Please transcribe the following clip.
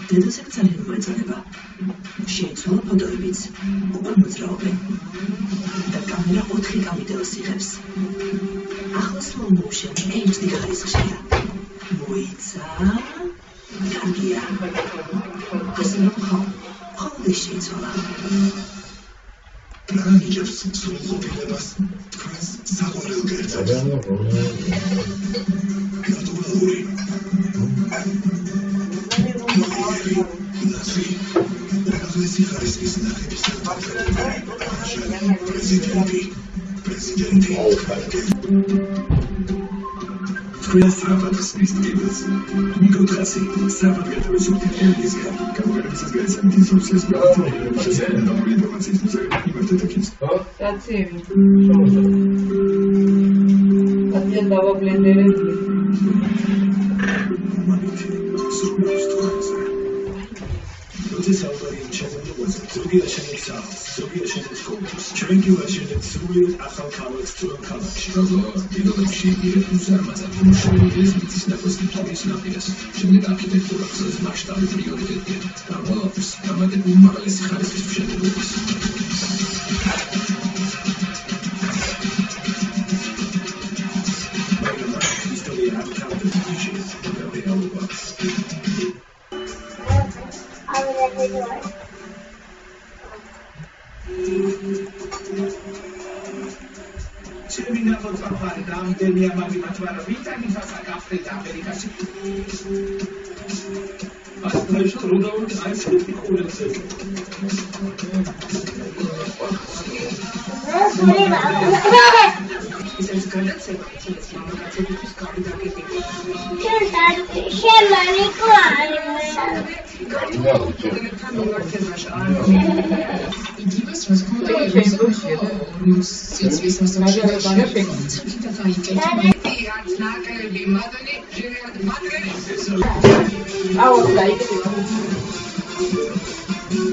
დედას ეგ ძალიან მოეწონება. შეიცვალა ფოტოებიც, უკვე მოძრაობენ. და კამერა 4K ვიდეოს იღებს. ახლა slow motion HD ხარისხია. მოიცა. კარგია. გასანა ყოველი შეიცვალა. Ranijevs სრულყოფილებას თქვენს საყვარელ კერძებს. გრატულალური. Razvesi ხარისხის ნახების პრეზიდენტი. Თქვენს საფრთხის მისდევს. მიკროტრასი საფრთხე სუბტიტრულისგან გამოგონებისას გაიცემთ ინსტრუქციას გაათვალისწინებთ შესაძლებელი ინფორმაციის მისაღებად. Сацеви. Один дава блендерет. This algorithm was ზოგიერთ შემოიცავს, ზოგიერთ შემოწყობს. ჩვენ გივაშენებთ სრულიად ახალ ქალაქს თურმე ქალაქში. დილებში ირეკუსარმაზა შემოდის მიწის ნაკოსტიტუციის ნაპირას. შემდეგ არქიტექტურა ხსოვს მასშტაბით პრიორიტეტია. გამოვაქვს გამაგებული უმაღლესი ხარისხის მშენებლობას. Termina con la qualità degli amati vita in fase Africa Amerikasi. Was ist Ruder und Eis mit die Kohle sind. Ist es gerade sehr jetzt mal gerade die Skala da geht. Идивас раскрутили jetzt wissen was da steht.